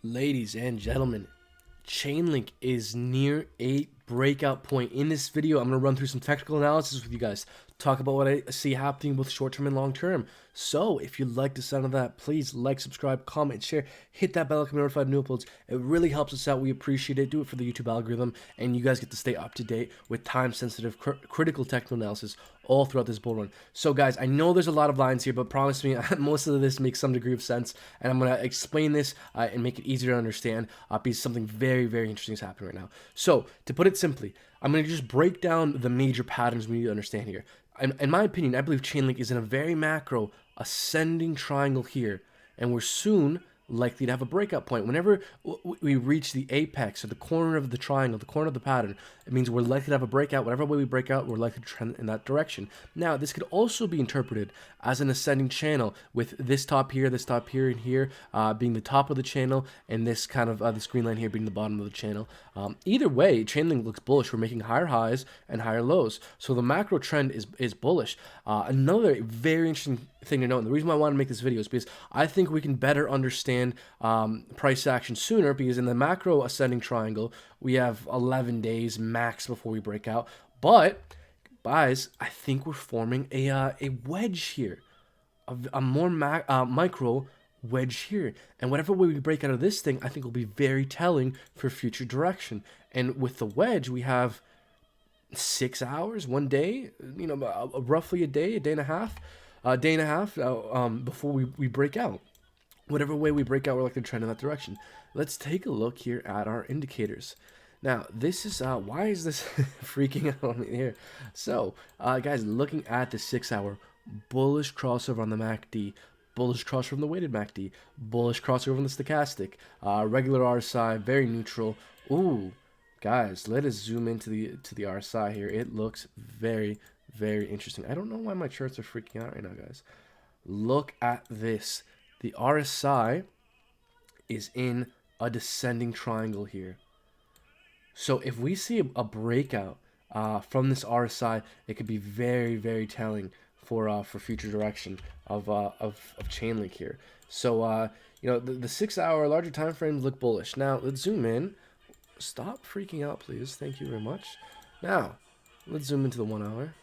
Ladies and gentlemen, Chainlink is near a breakout point. In this video, I'm going to run through some technical analysis with you guys, talk about what I see happening both short-term and long-term. So if you like the sound of that, please like, subscribe, comment, share, hit that bell to be notified of new uploads. It really helps us out. We appreciate it. Do it for the YouTube algorithm, and you guys get to stay up to date with time-sensitive, critical technical analysis all throughout this bull run. So guys, I know there's a lot of lines here, but promise me most of this makes some degree of sense, and I'm going to explain this and make it easier to understand because something very, very interesting is happening right now. So to put it simply, I'm going to just break down the major patterns we need to understand here. In my opinion, I believe Chainlink is in a very macro ascending triangle here, and we're soon likely to have a breakout point. Whenever we reach the apex or the corner of the triangle, the corner of the pattern, it means we're likely to have a breakout. Whatever way we break out, we're likely to trend in that direction. Now, this could also be interpreted as an ascending channel, with this top here, and here being the top of the channel, and this kind of this green line here being the bottom of the channel. Either way, Chainlink looks bullish. We're making higher highs and higher lows, so the macro trend is bullish. Another very interesting thing to note, and the reason why I want to make this video is because I think we can better understand price action sooner, because in the macro ascending triangle we have 11 days max before we break out. But guys, I think we're forming a wedge here, a more micro wedge here, and whatever way we break out of this thing, I think will be very telling for future direction. And with the wedge, we have 6 hours, 1 day, roughly a day and a half, before we break out. Whatever way we break out, we're likely to trend in that direction. Let's take a look here at our indicators. Now, this is why is this freaking out on me here? So, guys, looking at the 6 hour, bullish crossover on the MACD, bullish crossover on the weighted MACD, bullish crossover on the stochastic, regular RSI, very neutral. Ooh, guys, let us zoom into the RSI here. It looks very, very interesting. I don't know why my charts are freaking out right now, guys. Look at this. The RSI is in a descending triangle here. So if we see a breakout from this RSI, it could be very, very telling for future direction of Chainlink here. So the 6 hour larger time frames look bullish. Now let's zoom in. Stop freaking out, please. Thank you very much. Now let's zoom into the 1 hour.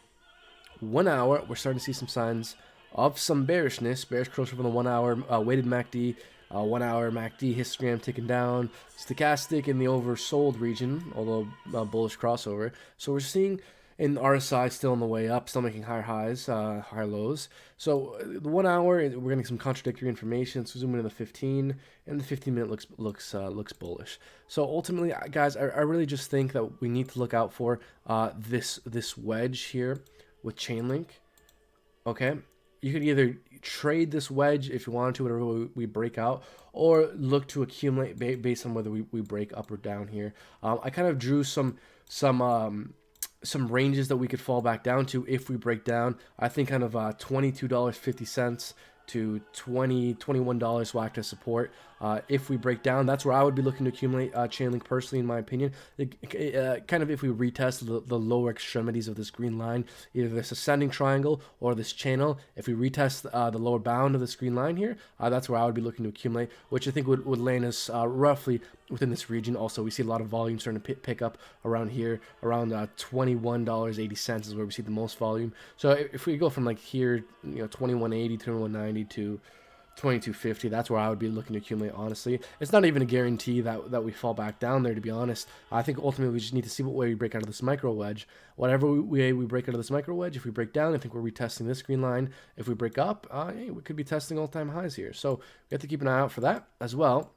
1 hour, we're starting to see some signs of some bearish crossover from the 1 hour weighted MACD, 1 hour MACD histogram ticking down, stochastic in the oversold region, although bullish crossover. So we're seeing in RSI still on the way up, still making higher highs, higher lows. So the 1 hour, we're getting some contradictory information. So zoom into the 15, and the 15-minute looks bullish. So ultimately, guys, I really just think that we need to look out for this wedge here with Chainlink. Okay. You could either trade this wedge if you wanted to, whatever we break out, or look to accumulate based on whether we break up or down here. I kind of drew some ranges that we could fall back down to if we break down. I think kind of $22.50 to $21 will act as support. If we break down, that's where I would be looking to accumulate Chainlink personally, in my opinion. Kind of if we retest the lower extremities of this green line, either this ascending triangle or this channel, if we retest the lower bound of this green line here, that's where I would be looking to accumulate, which I think would land us roughly within this region. Also, we see a lot of volume starting to pick up around here, around $21.80 is where we see the most volume. So if we go from like here, $21.80, $21.90 to $22.50, that's where I would be looking to accumulate. Honestly, it's not even a guarantee that we fall back down there, to be honest. I think ultimately we just need to see what way we break out of this micro wedge. Whatever way we break out of this micro wedge, if we break down, I think we're retesting this green line. If we break up, hey, we could be testing all-time highs here. So we have to keep an eye out for that as well.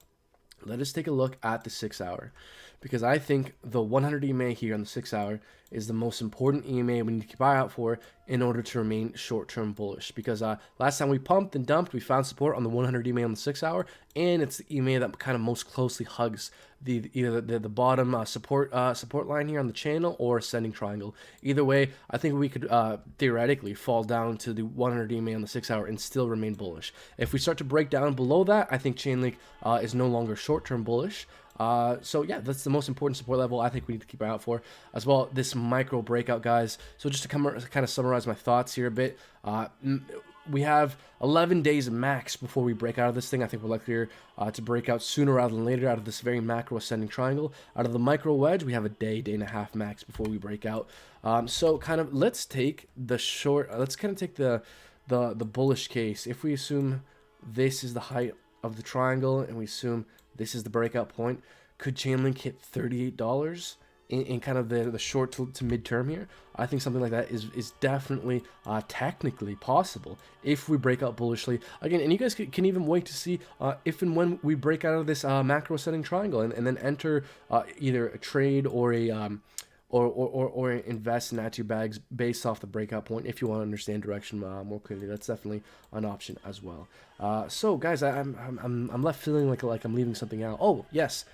Let us take a look at the 6 hour, because I think the 100 EMA here on the 6 hour is the most important EMA we need to keep an eye out for in order to remain short-term bullish. Because last time we pumped and dumped, we found support on the 100 EMA on the 6 hour, and it's the EMA that kind of most closely hugs either the bottom support line here on the channel or ascending triangle. Either way, I think we could theoretically fall down to the 100 EMA on the 6 hour and still remain bullish. If we start to break down below that, I think Chainlink is no longer short-term bullish. So yeah, that's the most important support level I think we need to keep an eye out for, as well this micro breakout, guys. So just to kind of summarize my thoughts here a bit, we have 11 days max before we break out of this thing. I think we're likely to break out sooner rather than later out of this very macro ascending triangle. Out of the micro wedge, we have a day and a half max before we break out. So kind of let's take the short, let's kind of take the bullish case. If we assume this is the height of the triangle and we assume this is the breakout point, could Chainlink hit $38 in kind of the short to mid-term here? I think something like that is definitely technically possible if we break out bullishly. Again, and you guys can even wait to see if and when we break out of this macro ascending triangle and then enter either a trade or a or invest and add to your bags based off the breakout point. If you want to understand direction more clearly, that's definitely an option as well. So guys, I'm left feeling like I'm leaving something out. Oh yes,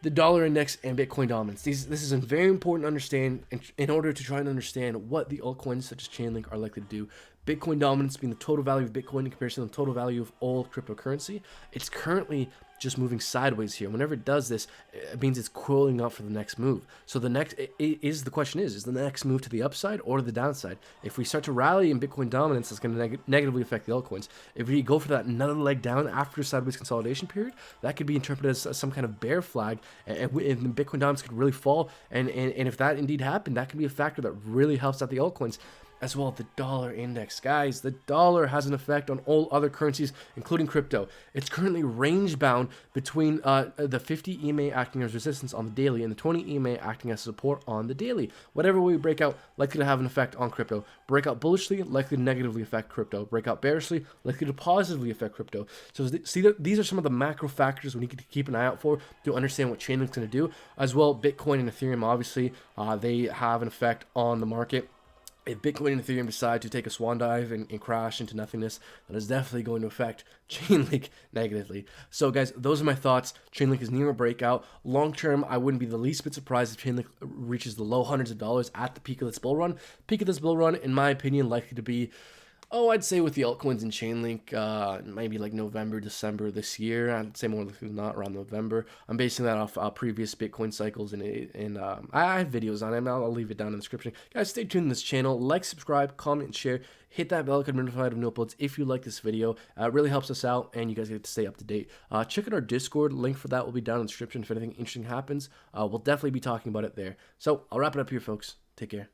the dollar index and Bitcoin dominance. This is very important to understand in order to try and understand what the altcoins such as Chainlink are likely to do. Bitcoin dominance being the total value of Bitcoin in comparison to the total value of all cryptocurrency. It's currently just moving sideways here. Whenever it does this, it means it's coiling up for the next move. So the question is the next move to the upside or the downside? If we start to rally in Bitcoin dominance, that's going to negatively affect the altcoins. If we go for that another leg down after a sideways consolidation period, that could be interpreted as some kind of bear flag, and Bitcoin dominance could really fall. And if that indeed happened, that could be a factor that really helps out the altcoins. As well, the dollar index. Guys, the dollar has an effect on all other currencies, including crypto. It's currently range bound between the 50 EMA acting as resistance on the daily and the 20 EMA acting as support on the daily. Whatever way we break out, likely to have an effect on crypto. Break out bullishly, likely to negatively affect crypto. Break out bearishly, likely to positively affect crypto. So these are some of the macro factors we need to keep an eye out for to understand what Chainlink's going to do. As well, Bitcoin and Ethereum, obviously, they have an effect on the market. If Bitcoin and Ethereum decide to take a swan dive and crash into nothingness, that is definitely going to affect Chainlink negatively. So guys, those are my thoughts. Chainlink is near a breakout. Long term, I wouldn't be the least bit surprised if Chainlink reaches the low hundreds of dollars at the peak of this bull run. Peak of this bull run, in my opinion, likely to be, I'd say with the altcoins in Chainlink, maybe like November, December this year. I'd say more likely than not around November. I'm basing that off previous Bitcoin cycles, and I have videos on it. I'll leave it down in the description. Guys, stay tuned to this channel. Like, subscribe, comment, and share. Hit that bell icon to be notified of new uploads if you like this video. It really helps us out, and you guys get to stay up to date. Check out our Discord. Link for that will be down in the description. If anything interesting happens, we'll definitely be talking about it there. So I'll wrap it up here, folks. Take care.